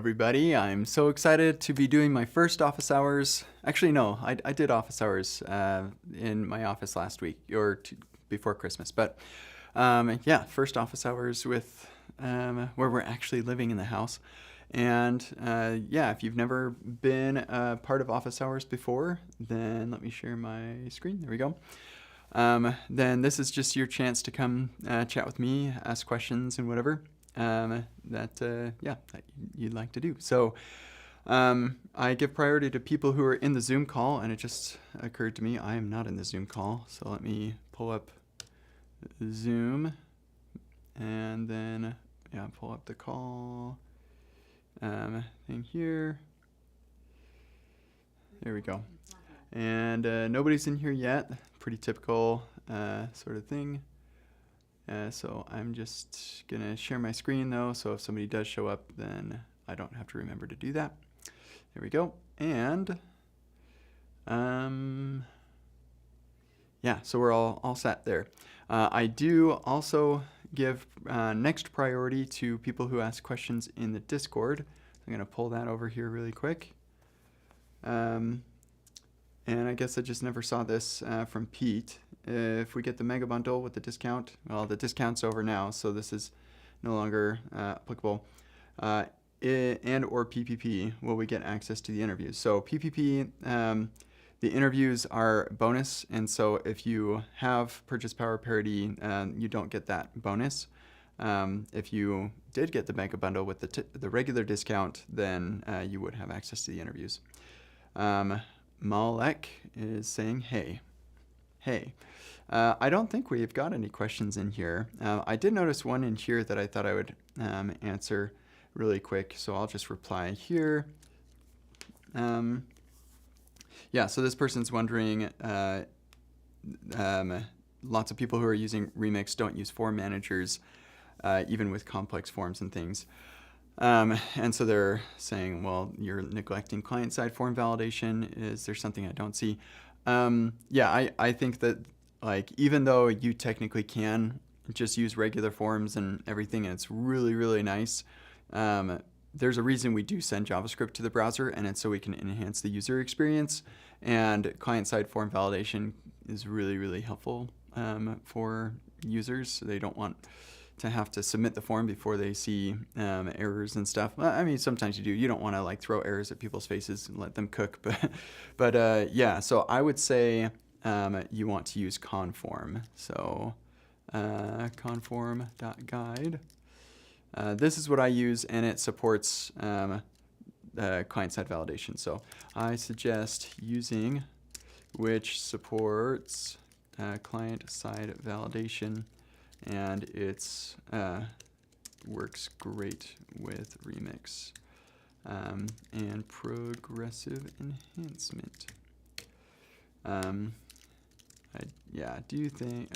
everybody. I'm so excited to be doing my first office hours. Actually, no, I did office hours in my office last week or before Christmas. But yeah, first office hours with where we're actually living in the house. And yeah, if you've never been a part of office hours before, then let me share my screen. There we go. Then this is just your chance to come chat with me, ask questions and whatever that you'd like to do. So I give priority to people who are in the Zoom call, and it just occurred to me I am not in the Zoom call. So let me pull up Zoom and then pull up the call thing here. There we go. And nobody's in here yet. Pretty typical sort of thing. So I'm just going to share my screen though, so if somebody does show up, then I don't have to remember to do that. There we go. And yeah, so we're all set there. I do also give next priority to people who ask questions in the Discord. I'm going to pull that over here really quick. And I guess I just never saw this from Pete. If we get the mega bundle with the discount, well, the discount's over now, so this is no longer applicable. And or PPP, will we get access to the interviews? So PPP, the interviews are bonus, and so if you have purchase power parity, you don't get that bonus. If you did get the mega bundle with the regular discount, then you would have access to the interviews. Malek is saying, hey. I don't think we've got any questions in here. I did notice one in here that I thought I would answer really quick, so I'll just reply here. Yeah, so this person's wondering, lots of people who are using Remix don't use form managers, even with complex forms and things. And so they're saying, well, you're neglecting client-side form validation. Is there something I don't see? Yeah, I think that, like, even though you technically can just use regular forms and everything, and it's really, really nice, there's a reason we do send JavaScript to the browser, and it's so we can enhance the user experience. And client-side form validation is really, really helpful for users. So they don't want to have to submit the form before they see errors and stuff. Well, I mean, sometimes you do. You don't want to like throw errors at people's faces and let them cook. But yeah, so I would say you want to use conform. So conform.guide. This is what I use, and it supports client-side validation. So I suggest using which supports client-side validation, and it's works great with Remix and progressive enhancement. I do think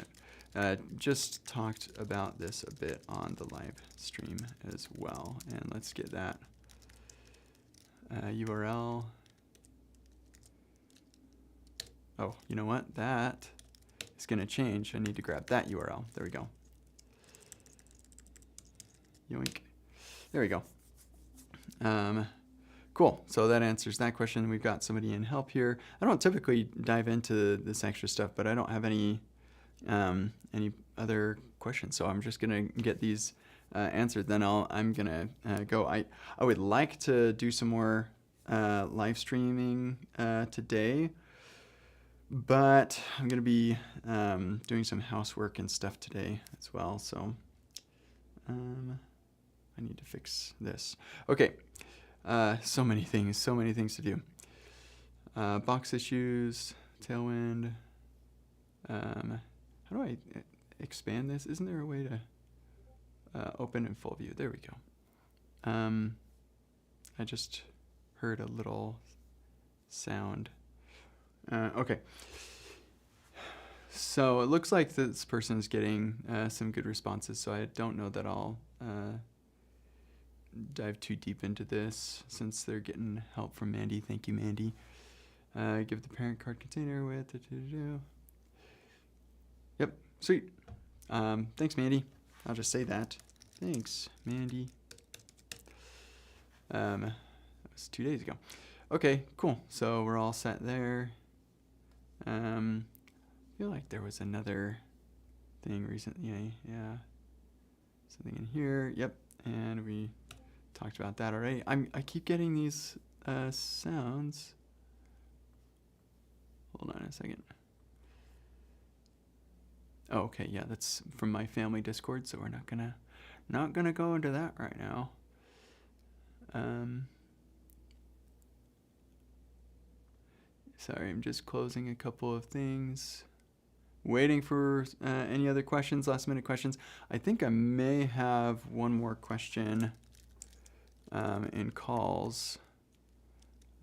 just talked about this a bit on the live stream as well, and let's get that URL. Oh, you know what? That is going to change. I need to grab that URL. There we go. Yoink. There we go. Cool. So that answers that question. We've got somebody in help here. I don't typically dive into this extra stuff, but I don't have any other questions. So I'm just going to get these answered. Then I'm going to go. I would like to do some more live streaming today, but I'm going to be doing some housework and stuff today as well. So I need to fix this. Okay. So many things to do. Box issues, Tailwind. How do I expand this? Isn't there a way to open in full view? There we go. I just heard a little sound. Okay. So it looks like this person is getting some good responses, so I don't know that I'll dive too deep into this since they're getting help from Mandy. Thank you, Mandy. Give the parent card container with Yep, sweet. Thanks, Mandy. I'll just say that. Thanks, Mandy. That was 2 days ago. Okay, cool. So we're all set there. I feel like there was another thing recently. Yeah. Something in here. Yep. And we talked about that already. I keep getting these sounds. Hold on a second. Oh, okay. Yeah, that's from my family Discord, so we're not gonna go into that right now. Sorry, I'm just closing a couple of things. Waiting for any other questions, last minute questions. I think I may have one more question in calls.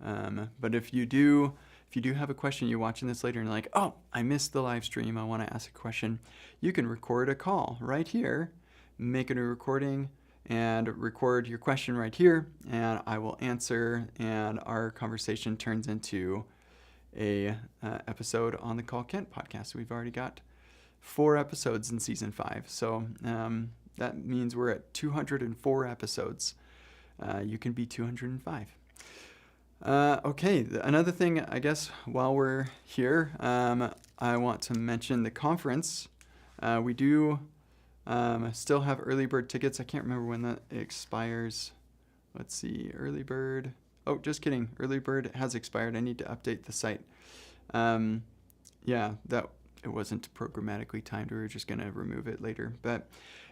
But if you do have a question, you're watching this later and you're like, oh, I missed the live stream, I want to ask a question, you can record a call right here, make a new recording, and record your question right here, and I will answer, and our conversation turns into a episode on the Call Kent podcast. We've already got 4 episodes in season 5, so that means we're at 204 episodes. You can be 205. Okay, another thing, I guess, while we're here, I want to mention the conference. We do still have early bird tickets. I can't remember when that expires. Let's see, early bird. Oh, just kidding. Early bird has expired. I need to update the site. Yeah, that it wasn't programmatically timed. We were just going to remove it later. But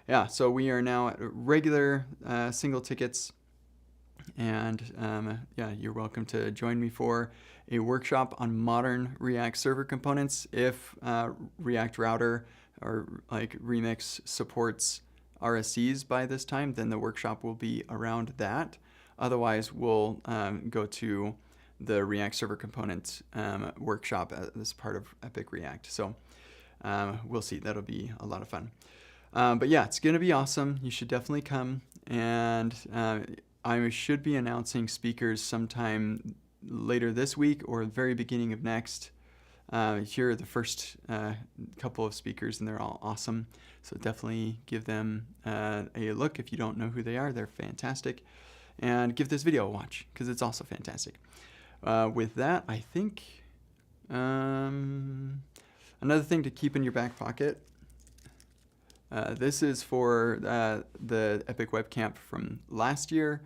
yeah, so we are now at regular single tickets. And yeah, you're welcome to join me for a workshop on modern React server components. If React Router or like Remix supports RSCs by this time, then the workshop will be around that. Otherwise, we'll go to the React Server Component workshop as part of Epic React. So we'll see. That'll be a lot of fun. But yeah, it's going to be awesome. You should definitely come. And I should be announcing speakers sometime later this week or the very beginning of next. Here are the first couple of speakers, and they're all awesome. So definitely give them a look. If you don't know who they are, they're fantastic. And give this video a watch because it's also fantastic. With that, I think another thing to keep in your back pocket. This is for the Epic Web Camp from last year.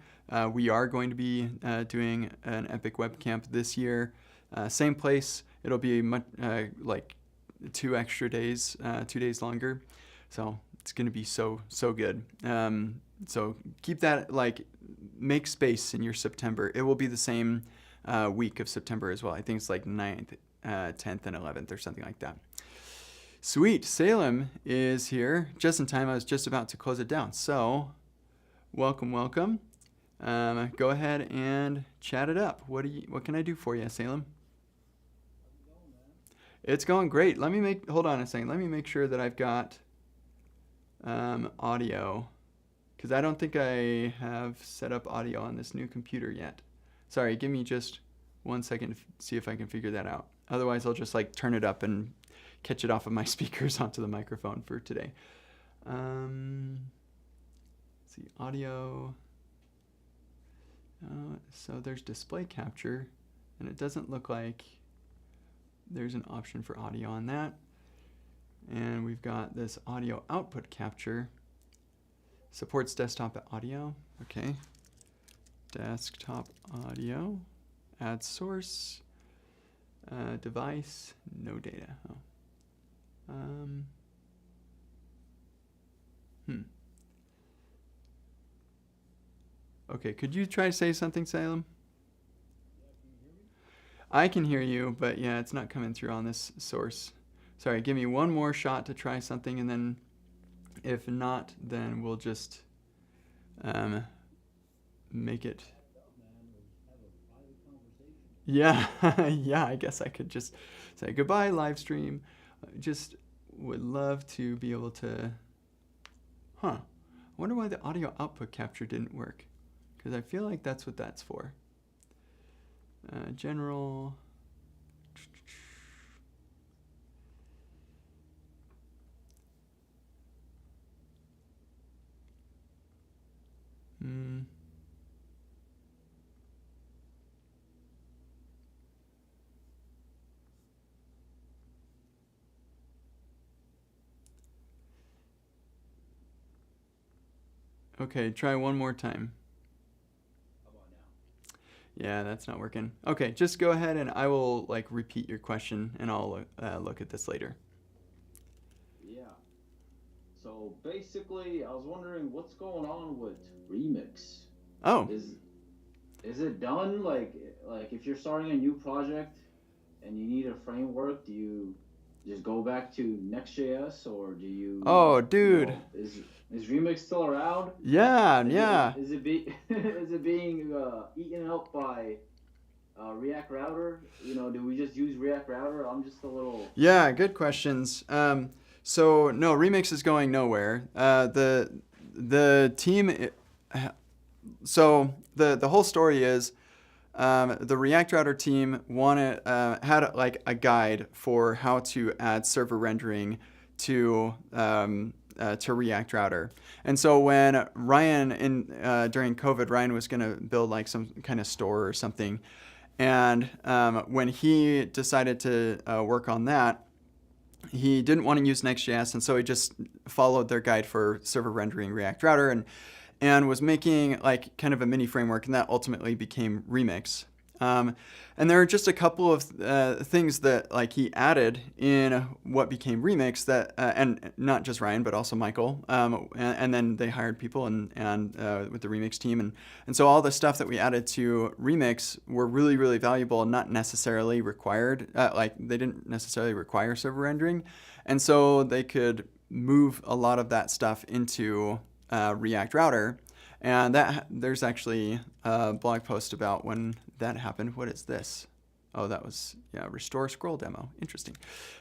We are going to be doing an Epic Web Camp this year. Same place. It'll be like 2 extra days, 2 days longer. So it's going to be so good. So keep that, like, make space in your September. It will be the same week of September as well. I think it's like 9th, 10th, and 11th or something like that. Sweet. Salem is here just in time. I was just about to close it down. So welcome. Go ahead and chat it up. What can I do for you, Salem? It's going great. Hold on a second. Let me make sure that I've got audio, because I don't think I have set up audio on this new computer yet. Sorry, give me just 1 second to see if I can figure that out. Otherwise, I'll just like turn it up and catch it off of my speakers onto the microphone for today. Let's see, audio. So there's display capture, and it doesn't look like there's an option for audio on that. And we've got this audio output capture. Supports desktop audio. Okay. Desktop audio. Add source. Device. No data. Oh. Okay, could you try to say something, Salem? I can hear you, but yeah, it's not coming through on this source. Sorry, give me one more shot to try something, and then if not, then we'll just make it. Yeah, yeah, I guess I could just say goodbye, live stream. Just would love to be able to. I wonder why the audio output capture didn't work, because I feel like that's what that's for. General. Okay, try one more time. How about now? Yeah, that's not working. Okay, just go ahead and I will like repeat your question and I'll look at this later. Yeah. So basically, I was wondering what's going on with Remix. Oh, Is is it done? Like if you're starting a new project and you need a framework, do you just go back to Next.js or do you, oh, you dude. know, is Remix still around? Yeah, yeah. Is it be is it being eaten up by React Router? You know, do we just use React Router? I'm just a little. Yeah, good questions. So no, Remix is going nowhere. The team. So the whole story is the React Router team wanted had like a guide for how to add server rendering to React Router. And so when Ryan during COVID, Ryan was going to build like some kind of store or something, and when he decided to work on that, he didn't want to use Next.js, and so he just followed their guide for server rendering React Router and was making like kind of a mini framework, and that ultimately became Remix. Um, and there are just a couple of things that like he added in what became Remix that, and not just Ryan, but also Michael. And then they hired people and with the Remix team, and so all the stuff that we added to Remix were really really valuable and not necessarily required. Like they didn't necessarily require server rendering, and so they could move a lot of that stuff into React Router. And that there's actually a blog post about when that happened. What is this? Oh, that was, yeah, restore scroll demo. Interesting.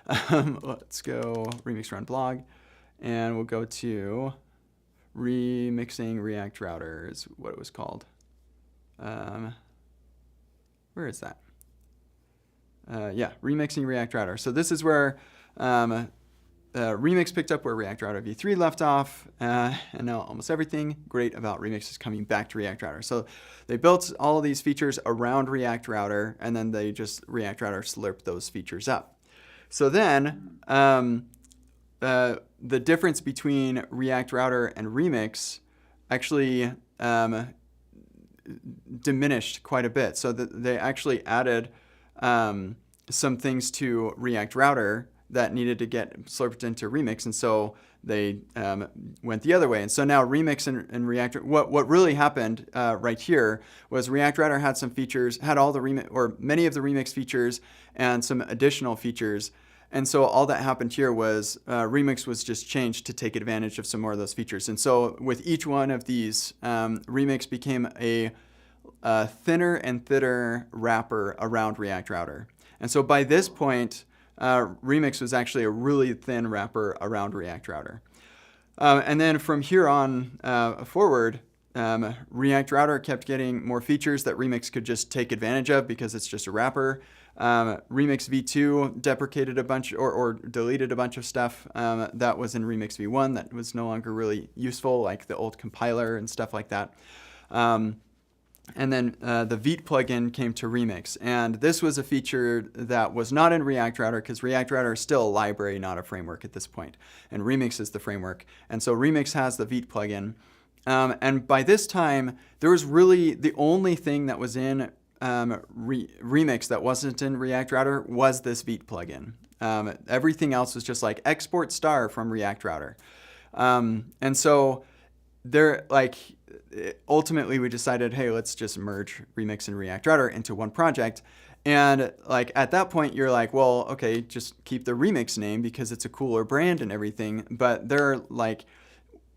Let's go remix run blog, and we'll go to remixing React Router is what it was called. Where is that? Yeah, remixing React Router. So this is where Remix picked up where React Router v3 left off, and now almost everything great about Remix is coming back to React Router. So they built all of these features around React Router, and then they just React Router slurped those features up. So then the difference between React Router and Remix actually diminished quite a bit. So that they actually added some things to React Router that needed to get slurped into Remix, and so they went the other way. And so now Remix and React, what really happened right here was React Router had some features, had all the Remix or many of the Remix features and some additional features. And so all that happened here was Remix was just changed to take advantage of some more of those features. And so with each one of these, Remix became a thinner and thinner wrapper around React Router. And so by this point, Remix was actually a really thin wrapper around React Router. And then from here on forward, React Router kept getting more features that Remix could just take advantage of because it's just a wrapper. Remix v2 deprecated a bunch or deleted a bunch of stuff that was in Remix v1 that was no longer really useful, like the old compiler and stuff like that. And then the Vite plugin came to Remix. And this was a feature that was not in React Router because React Router is still a library, not a framework at this point. And Remix is the framework. And so Remix has the Vite plugin. And by this time, there was really the only thing that was in Remix that wasn't in React Router was this Vite plugin. Everything else was just like export star from React Router. And so there, like, ultimately we decided, hey, let's just merge Remix and React Router into one project. And like at that point, you're like, well, okay, just keep the Remix name because it's a cooler brand and everything. But there are like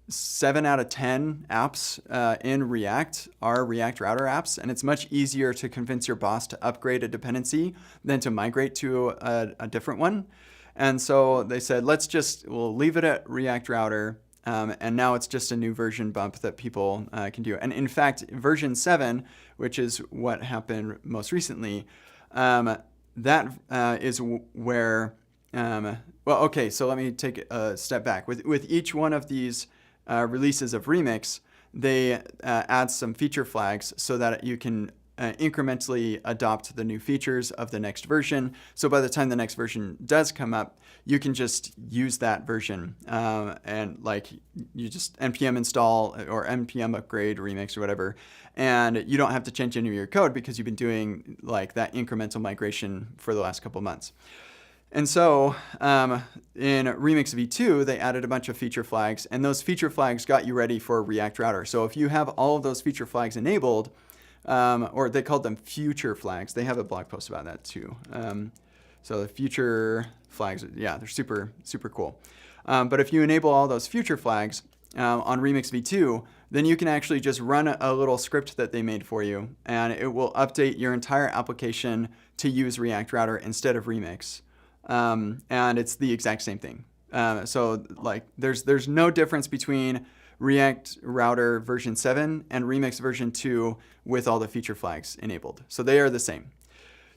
7 out of 10 apps in React are React Router apps, and it's much easier to convince your boss to upgrade a dependency than to migrate to a different one. And so they said, we'll leave it at React Router. And now it's just a new version bump that people can do. And in fact, version 7, which is what happened most recently, that is where, well, okay, so let me take a step back. With each one of these releases of Remix, they add some feature flags so that you can incrementally adopt the new features of the next version. So by the time the next version does come up, you can just use that version and like you just npm install or npm upgrade remix or whatever, and you don't have to change any of your code because you've been doing like that incremental migration for the last couple of months. And so in Remix v2, they added a bunch of feature flags, and those feature flags got you ready for React Router. So if you have all of those feature flags enabled, or they called them future flags. They have a blog post about that too. So the future flags, yeah, they're super, super cool. But if you enable all those future flags on Remix v2, then you can actually just run a little script that they made for you, and it will update your entire application to use React Router instead of Remix. And it's the exact same thing. So like there's no difference between React Router version 7 and Remix version 2 with all the feature flags enabled. So they are the same.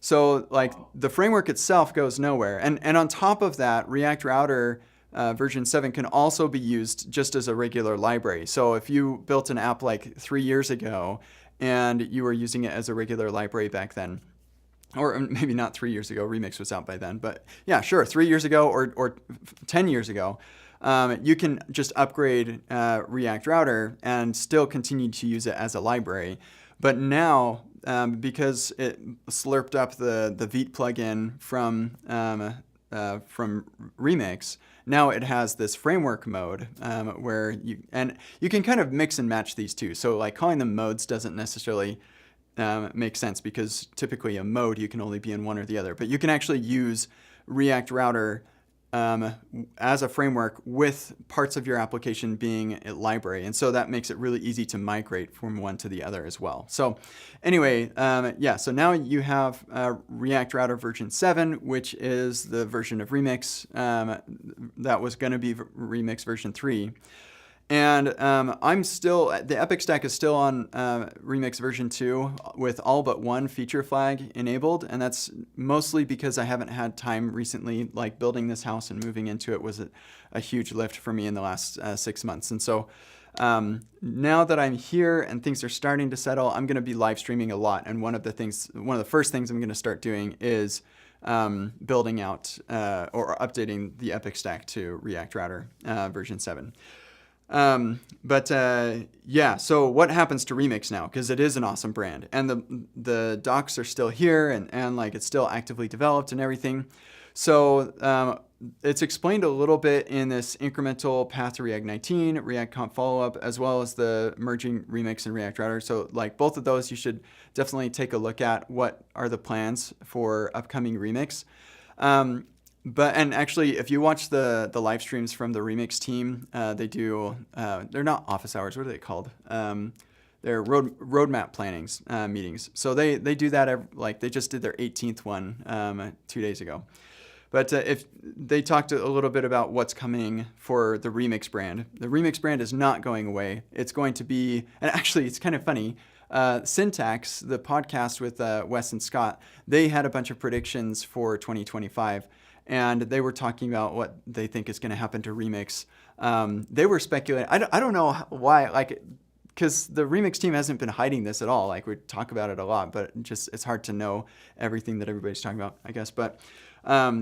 So like the framework itself goes nowhere. And on top of that, React Router version 7 can also be used just as a regular library. So if you built an app like 3 years ago and you were using it as a regular library back then, or maybe not 3 years ago, Remix was out by then, but yeah, sure, 3 years ago or 10 years ago, you can just upgrade React Router and still continue to use it as a library. But now, because it slurped up the Vite plugin from Remix, now it has this framework mode where you can kind of mix and match these two. So like calling them modes doesn't necessarily makes sense because typically a mode you can only be in one or the other, but you can actually use React Router as a framework with parts of your application being a library, and so that makes it really easy to migrate from one to the other as well. So anyway, yeah, so now you have React Router version 7, which is the version of Remix that was going to be Remix version 3. And I'm still, the Epic stack is still on Remix version 2 with all but one feature flag enabled. And that's mostly because I haven't had time recently, like building this house and moving into it was a huge lift for me in the last 6 months. And so now that I'm here and things are starting to settle, I'm going to be live streaming a lot. And one of the first things I'm going to start doing is building out or updating the Epic stack to React Router version 7. Yeah, so what happens to Remix now? Because it is an awesome brand, and the docs are still here, and like it's still actively developed and everything. So it's explained a little bit in this incremental path to React 19, React Comp follow-up, as well as the merging Remix and React Router. So like both of those, you should definitely take a look at what are the plans for upcoming Remix. And actually, if you watch the live streams from the Remix team, they do, they're not office hours, what are they called? They're roadmap plannings meetings. So they do that, like they just did their 18th one 2 days ago. But if they talked a little bit about what's coming for the Remix brand. The Remix brand is not going away. It's going to be, and actually it's kind of funny, Syntax, the podcast with Wes and Scott, they had a bunch of predictions for 2025. And they were talking about what they think is going to happen to Remix. They were speculating. I don't know why, like, because the Remix team hasn't been hiding this at all. Like, we talk about it a lot, but it's hard to know everything that everybody's talking about, I guess. But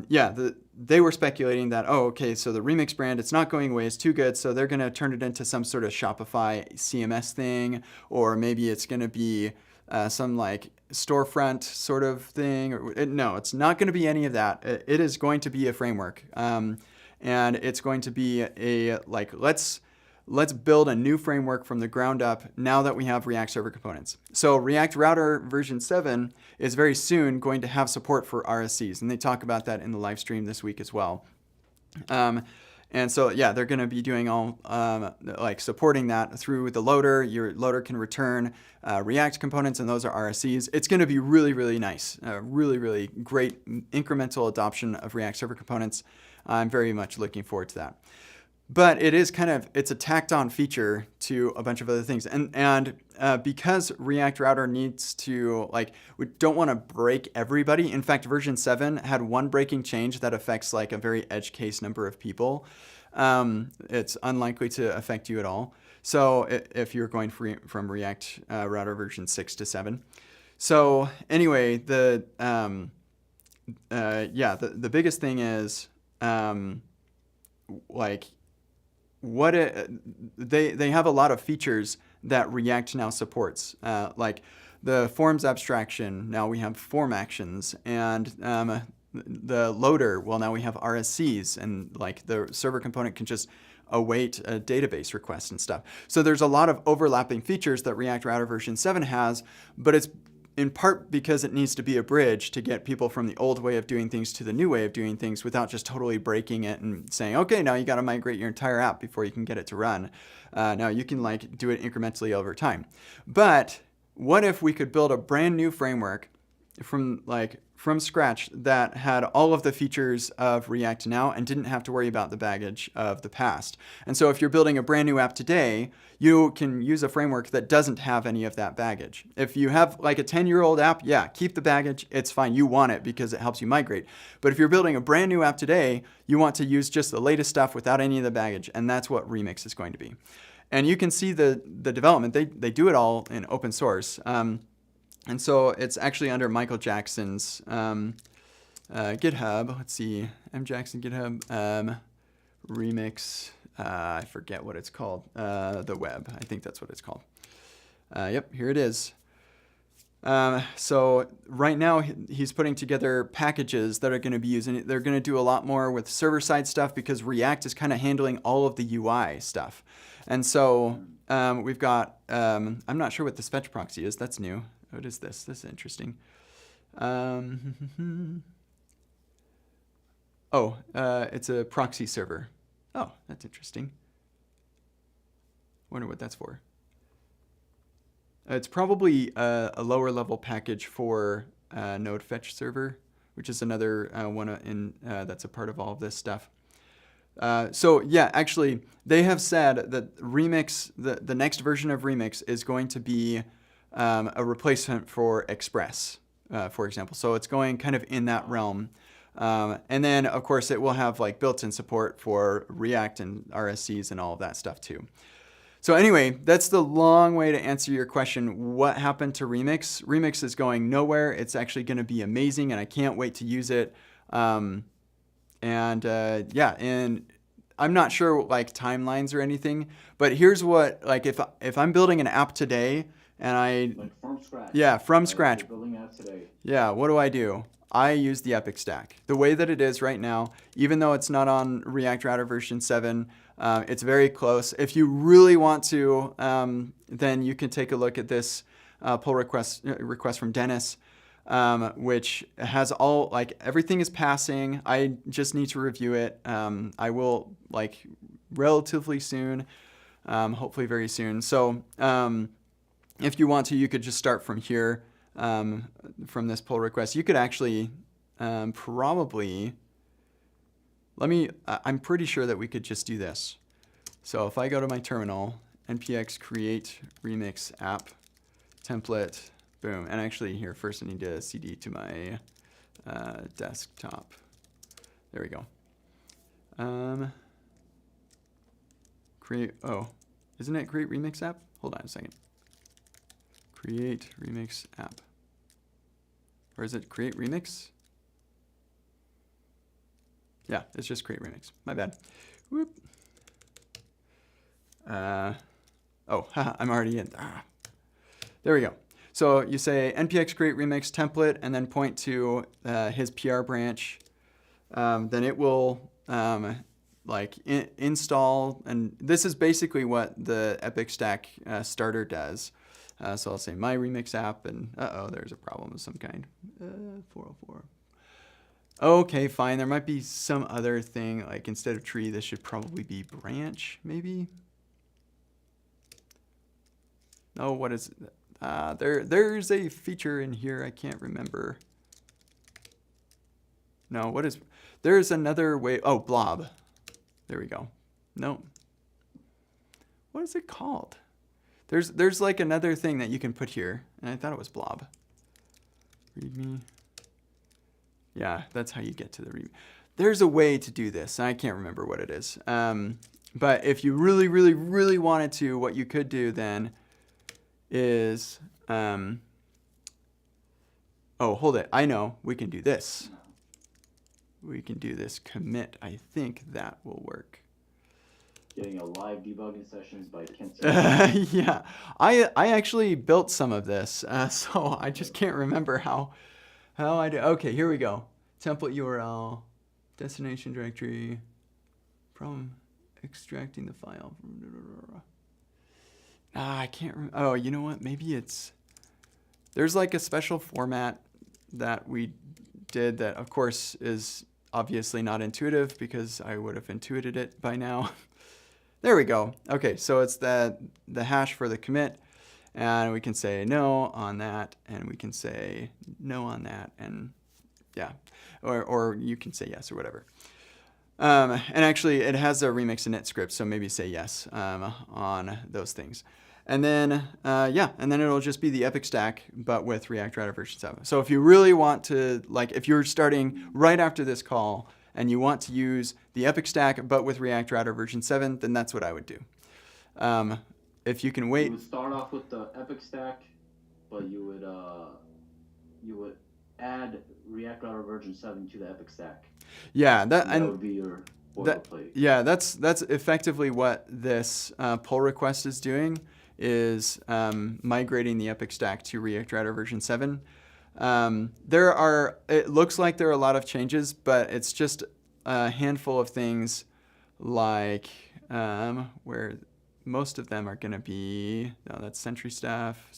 yeah, they were speculating that, oh, okay, so the Remix brand, it's not going away. It's too good. So they're going to turn it into some sort of Shopify CMS thing, or maybe it's going to be some like storefront sort of thing. No, it's not going to be any of that. It is going to be a framework, and it's going to be a like let's build a new framework from the ground up now that we have React Server components. So React Router version 7 is very soon going to have support for RSCs, and they talk about that in the live stream this week as well. And so, yeah, they're going to be doing all like supporting that through the loader. Your loader can return React components, and those are RSCs. It's going to be really, really nice, really, really great incremental adoption of React Server components. I'm very much looking forward to that. But it is it's a tacked on feature to a bunch of other things. And because React Router needs to, like, we don't want to break everybody. In fact, version 7 had one breaking change that affects like a very edge case number of people. It's unlikely to affect you at all. So if you're going from React Router version 6 to 7. So anyway, the biggest thing is like they have a lot of features that React now supports, like the forms abstraction. Now we have form actions, and the loader. Well, now we have RSCs, and like the server component can just await a database request and stuff. So there's a lot of overlapping features that React Router version 7 has, but it's in part because it needs to be a bridge to get people from the old way of doing things to the new way of doing things without just totally breaking it and saying, okay, now you got to migrate your entire app before you can get it to run. Now you can like do it incrementally over time. But what if we could build a brand new framework from scratch that had all of the features of React now and didn't have to worry about the baggage of the past? And so if you're building a brand new app today, you can use a framework that doesn't have any of that baggage. If you have like a 10-year-old app, yeah, keep the baggage. It's fine. You want it because it helps you migrate. But if you're building a brand new app today, you want to use just the latest stuff without any of the baggage. And that's what Remix is going to be. And you can see the development. They do it all in open source. And so it's actually under Michael Jackson's GitHub. Let's see, M. Jackson GitHub, Remix. I forget what it's called. The web. I think that's what it's called. Yep, here it is. So right now he's putting together packages that are going to be using it. They're going to do a lot more with server-side stuff because React is kind of handling all of the UI stuff. And so we've got, I'm not sure what this fetch proxy is. That's new. What is this? This is interesting. It's a proxy server. Oh, that's interesting. Wonder what that's for. It's probably a lower level package for Node Fetch Server, which is another one that's a part of all of this stuff. So yeah, actually, they have said that Remix, the next version of Remix is going to be a replacement for Express, for example. So it's going kind of in that realm. And then, of course, it will have like built-in support for React and RSCs and all of that stuff too. So anyway, that's the long way to answer your question. What happened to Remix? Remix is going nowhere. It's actually going to be amazing, and I can't wait to use it. And I'm not sure like timelines or anything, but here's what, like if I'm building an app today and like from scratch. Yeah, from like scratch. You're building an app today. Yeah, what do? I use the Epic stack. The way that it is right now, even though it's not on React Router version 7, it's very close. If you really want to, then you can take a look at this pull request from Dennis, which has all, like, everything is passing. I just need to review it. I will, like, relatively soon, hopefully very soon. So if you want to, you could just start from here. From this pull request, you could actually probably, I'm pretty sure that we could just do this. So if I go to my terminal, npx create remix app template, boom. And actually here, first I need to cd to my desktop. There we go. Isn't it create remix app? Hold on a second. Create remix app. Or is it create remix? Yeah, it's just create remix. My bad. Whoop. I'm already in. There we go. So you say npx create remix template and then point to his PR branch. Then it will install, and this is basically what the Epic Stack starter does. So I'll say my remix app, and there's a problem of some kind. 404. Okay, fine. There might be some other thing, like instead of tree, this should probably be branch, maybe. Oh, what is it? There's a feature in here I can't remember. No, what is? There's another way. Oh, blob. There we go. No. What is it called? There's like another thing that you can put here, and I thought it was blob. README. Yeah, that's how you get to the README. There's a way to do this. I can't remember what it is. But if you really, really, really wanted to, what you could do then is Oh, hold it. I know. We can do this. We can do this commit. I think that will work. Getting a live debugging sessions by KCD. Yeah, I actually built some of this, so I just can't remember how I do. Okay, here we go. Template URL, destination directory, problem extracting the file. I can't remember. Oh, you know what? Maybe there's like a special format that we did that, of course, is obviously not intuitive because I would have intuited it by now. There we go. Okay, so it's the hash for the commit, and we can say no on that, and we can say no on that, and yeah, or you can say yes or whatever. And actually, it has a remix init script, so maybe say yes on those things. And then, and then it'll just be the Epic stack, but with React Router version 7. So if you really want to, like, if you're starting right after this call and you want to use the Epic stack, but with React Router version 7, then that's what I would do. If you can wait. You would start off with the Epic stack, but you would add React Router version 7 to the Epic stack. Yeah, that would be your boilerplate. Yeah, that's effectively what this pull request is doing, is migrating the Epic stack to React Router version 7. It looks like there are a lot of changes, but it's just a handful of things, like where most of them are going to be, no, that's Sentry staff,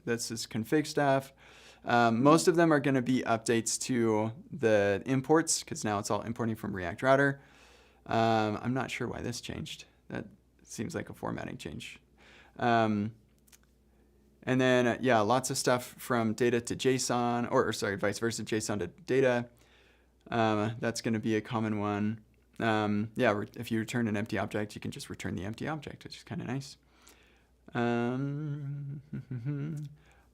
this is config staff. Most of them are going to be updates to the imports, because now it's all importing from React Router. I'm not sure why this changed. That seems like a formatting change. And then, lots of stuff from data to JSON, or sorry, vice versa, JSON to data. That's going to be a common one. If you return an empty object, you can just return the empty object, which is kind of nice. I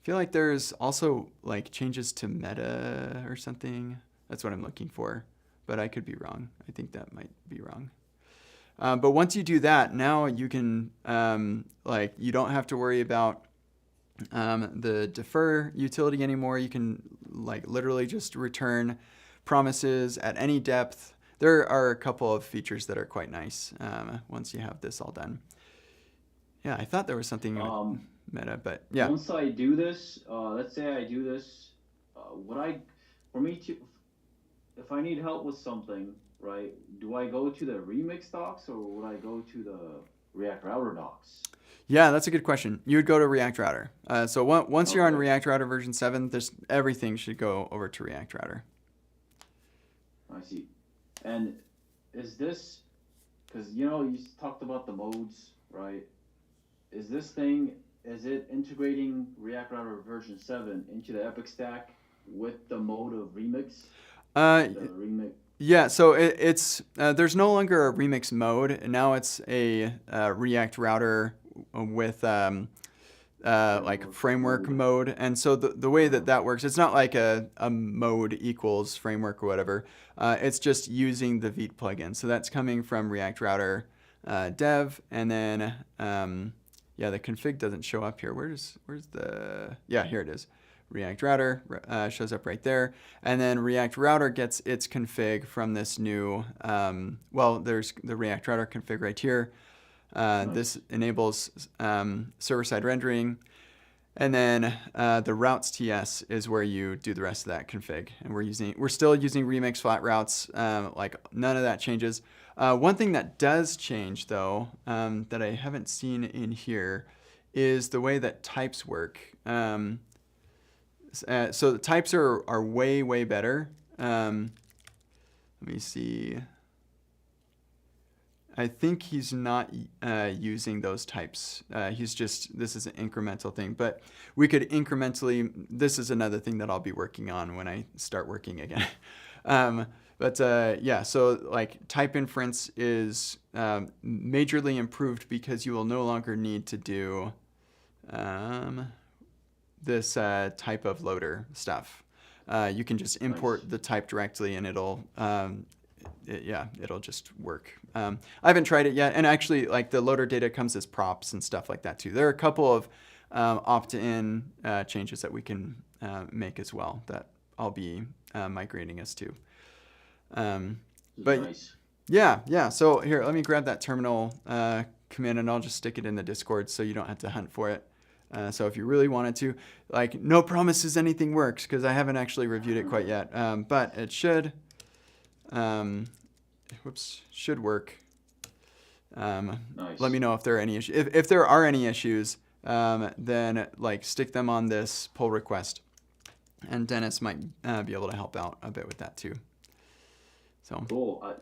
feel like there's also like changes to meta or something. That's what I'm looking for, but I could be wrong. I think that might be wrong. But once you do that, now you can, you don't have to worry about the defer utility anymore. You can literally just return promises at any depth. There are a couple of features that are quite nice once you have this all done. Yeah, I thought there was something meta, but yeah. Once I do this, let's say I do this, if I need help with something, right, do I go to the remix docs or would I go to the React Router docs? Yeah, that's a good question. You would go to React Router. So once you're on React Router version 7, everything should go over to React Router. I see. And is this, because you talked about the modes, right? Is it integrating React Router version 7 into the Epic stack with the mode of remix? Yeah, so it's there's no longer a remix mode, and now it's a React Router with framework mode. And so the way that works, it's not like a mode equals framework or whatever. It's just using the Vite plugin. So that's coming from React Router dev, and then the config doesn't show up here. Where's the, here it is. React Router shows up right there. And then React Router gets its config from this new, there's the React Router config right here. This enables server-side rendering. And then the routes TS is where you do the rest of that config. And we're still using Remix flat routes. None of that changes. One thing that does change, though, that I haven't seen in here is the way that types work. So the types are way, way better. Let me see. I think he's not using those types. This is an incremental thing, but we could incrementally, this is another thing that I'll be working on when I start working again. So type inference is majorly improved because you will no longer need to do this type of loader stuff. You can just import the type directly and it'll just work. I haven't tried it yet, and actually the loader data comes as props and stuff like that too. There are a couple of opt-in changes that we can make as well that I'll be migrating us to. But Nice. yeah. So here, let me grab that terminal command and I'll just stick it in the Discord so you don't have to hunt for it. So if you really wanted to, like, no promises anything works because I haven't actually reviewed it quite yet, but it should, should work. Nice. Let me know if there are any issues. If there are any issues, then like stick them on this pull request, and Dennis might be able to help out a bit with that too. So cool.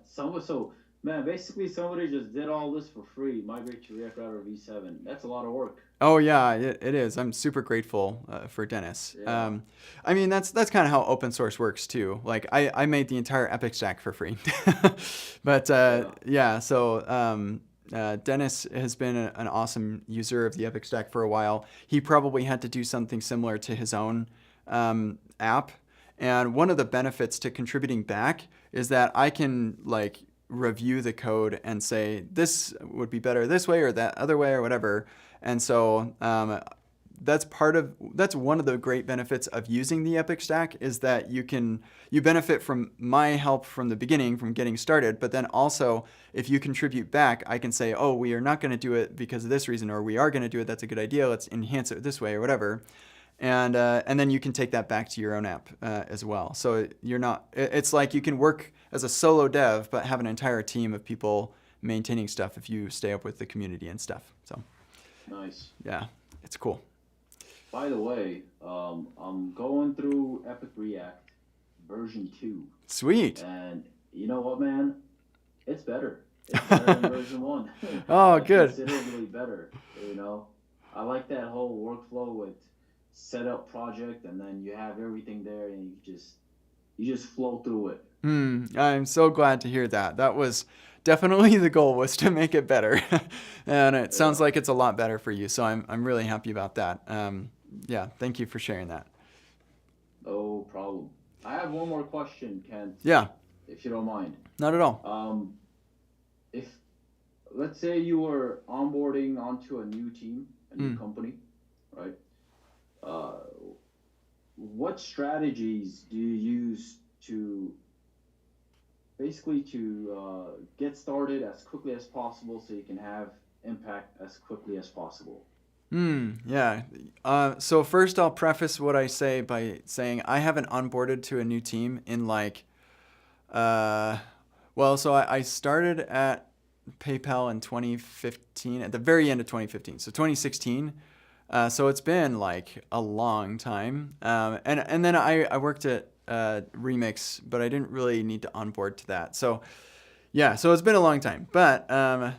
Man, basically somebody just did all this for free. Migrate to React Router v7. That's a lot of work. Oh yeah, it is. I'm super grateful for Dennis. Yeah. I mean, that's kind of how open source works too. Like I made the entire Epic stack for free, but yeah. So Dennis has been an awesome user of the Epic stack for a while. He probably had to do something similar to his own app, and one of the benefits to contributing back is that I can like review the code and say this would be better this way or that other way or whatever. And so that's one of the great benefits of using the Epic stack is that you benefit from my help from the beginning, from getting started, but then also if you contribute back, I can say, oh, we are not going to do it because of this reason, or we are going to do it, that's a good idea, let's enhance it this way or whatever. And then you can take that back to your own app as well. So it's like you can work as a solo dev, but have an entire team of people maintaining stuff if you stay up with the community and stuff. So nice. Yeah, it's cool. By the way, I'm going through Epic React version 2. Sweet. And you know what, man? It's better. It's better than version 1. Oh, good. Considerably better, you know? I like that whole workflow with set up project and then you have everything there and you just flow through it. I'm so glad to hear that. That was definitely the goal, was to make it better. And it sounds like it's a lot better for you. So I'm really happy about that. Yeah, thank you for sharing that. No problem. I have one more question, Kent. Yeah. If you don't mind. Not at all. If let's say you were onboarding onto a new team, a new company, right? What strategies do you use to basically get started as quickly as possible so you can have impact as quickly as possible? Yeah. So first I'll preface what I say by saying I haven't onboarded to a new team in like, so I started at PayPal in 2015, at the very end of 2015. So 2016. So it's been like a long time. And then I worked at Remix, but I didn't really need to onboard to that. So yeah, so it's been a long time. But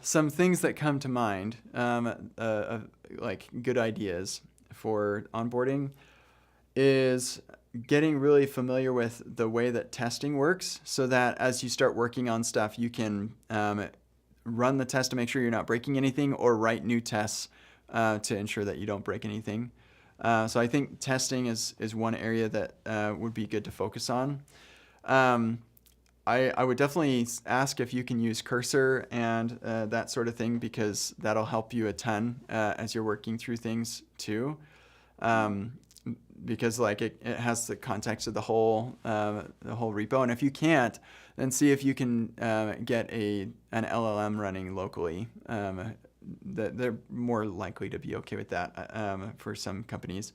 some things that come to mind, like good ideas for onboarding, is getting really familiar with the way that testing works so that as you start working on stuff, you can run the test to make sure you're not breaking anything or write new tests to ensure that you don't break anything. So I think testing is one area that would be good to focus on. I would definitely ask if you can use Cursor and that sort of thing, because that'll help you a ton as you're working through things too. Because like it has the context of the whole repo, and if you can't, then see if you can get an LLM running locally. They're more likely to be okay with that for some companies.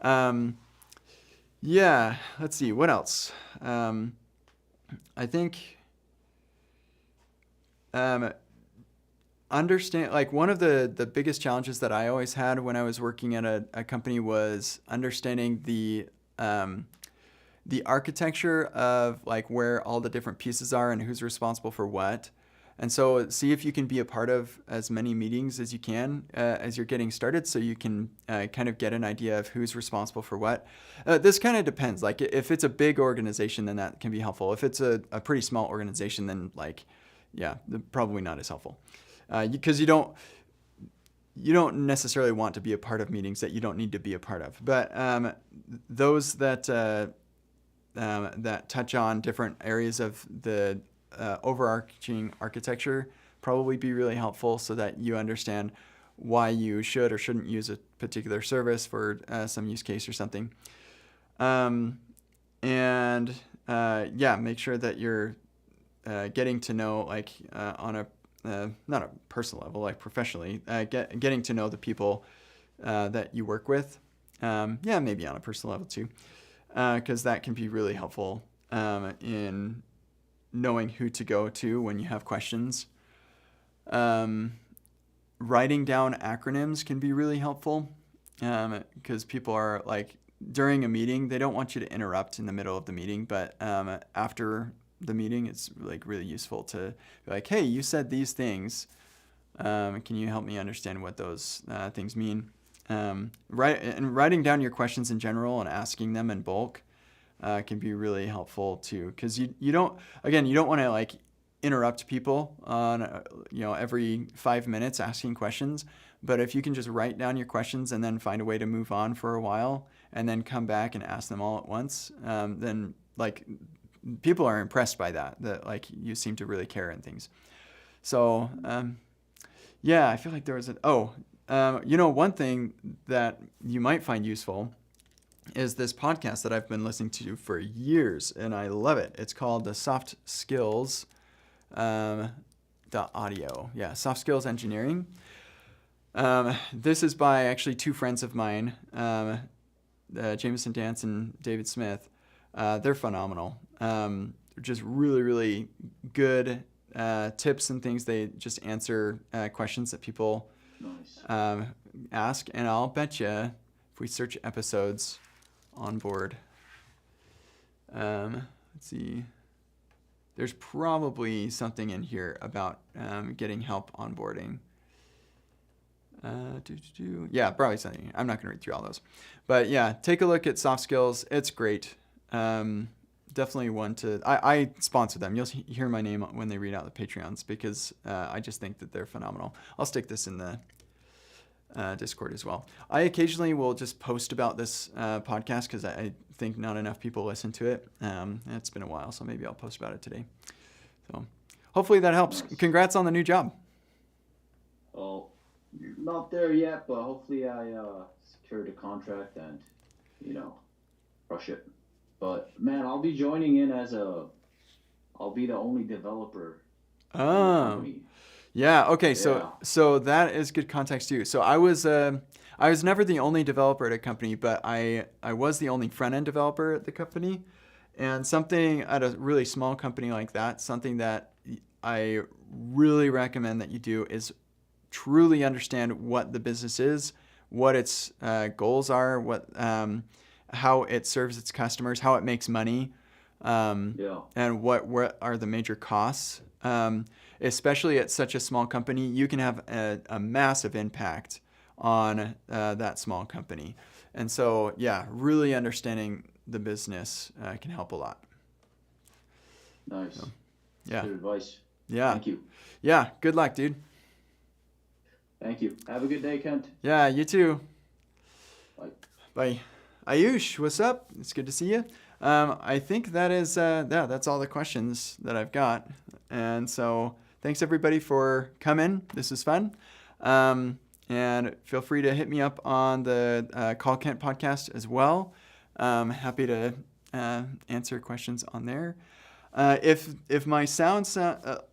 Yeah, let's see, what else? I think understand, like one of the biggest challenges that I always had when I was working at a company was understanding the architecture of like where all the different pieces are and who's responsible for what. And so see if you can be a part of as many meetings as you can as you're getting started, so you can kind of get an idea of who's responsible for what. This kind of depends. Like if it's a big organization, then that can be helpful. If it's a pretty small organization, then like, yeah, probably not as helpful. Because you don't necessarily want to be a part of meetings that you don't need to be a part of. But those that touch on different areas of the overarching architecture probably be really helpful, so that you understand why you should or shouldn't use a particular service for some use case or something. Make sure that you're getting to know, like on a not a personal level, like professionally, getting to know the people that you work with. Maybe on a personal level too, because that can be really helpful in knowing who to go to when you have questions. Writing down acronyms can be really helpful because people are like, during a meeting, they don't want you to interrupt in the middle of the meeting, but after the meeting, it's like really useful to be like, hey, you said these things. Can you help me understand what those things mean? Writing down your questions in general and asking them in bulk can be really helpful too, because you don't want to like interrupt people on every 5 minutes asking questions. But if you can just write down your questions and then find a way to move on for a while and then come back and ask them all at once, then like people are impressed by that like you seem to really care and things. So I feel like there was one thing that you might find useful is this podcast that I've been listening to for years, and I love it. It's called the Soft Skills audio. Yeah, Soft Skills Engineering. This is by actually two friends of mine, Jameson Dance and David Smith. They're phenomenal. Just really, really good tips and things. They just answer questions that people ask. And I'll bet you, if we search episodes on board, let's see. There's probably something in here about getting help onboarding. Yeah, probably something. I'm not going to read through all those. But yeah, take a look at Soft Skills. It's great. Definitely one to... I sponsor them. You'll hear my name when they read out the Patreons because I just think that they're phenomenal. I'll stick this in the Discord as well. I occasionally will just post about this podcast because I think not enough people listen to it. It's been a while, so maybe I'll post about it today. So hopefully that helps. Nice. Congrats on the new job. Oh, not there yet, but hopefully I secured a contract and, crush it. But man, I'll be joining in I'll be the only developer. Oh. Yeah. Okay. Yeah. So that is good context too. So I was never the only developer at a company, but I was the only front end developer at the company, and something at a really small company like that, something that I really recommend that you do is truly understand what the business is, what its goals are, how it serves its customers, how it makes money, and what are the major costs. Especially at such a small company, you can have a massive impact on that small company. And so, yeah, really understanding the business can help a lot. Nice. So, yeah. Good advice. Yeah. Thank you. Yeah. Good luck, dude. Thank you. Have a good day, Kent. Yeah, you too. Bye. Bye. Ayush, what's up? It's good to see you. I think that is, that's all the questions that I've got. And so thanks everybody for coming. This is fun. And feel free to hit me up on the Call Kent podcast as well. Happy to answer questions on there. If my sound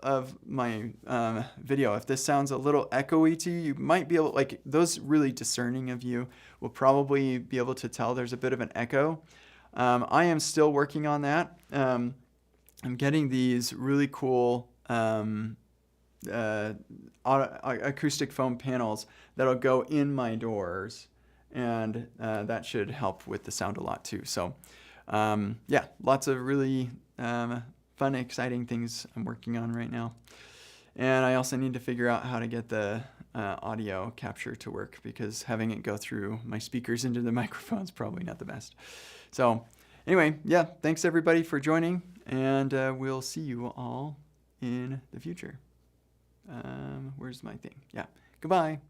of my video, if this sounds a little echoey to you, you might be able, like those really discerning of you will probably be able to tell there's a bit of an echo. I am still working on that. I'm getting these really cool acoustic foam panels that'll go in my doors, and that should help with the sound a lot too. So lots of really fun, exciting things I'm working on right now. And I also need to figure out how to get the audio capture to work, because having it go through my speakers into the microphone is probably not the best. So anyway, yeah, thanks everybody for joining, and we'll see you all in the future. Where's my thing? Yeah, goodbye.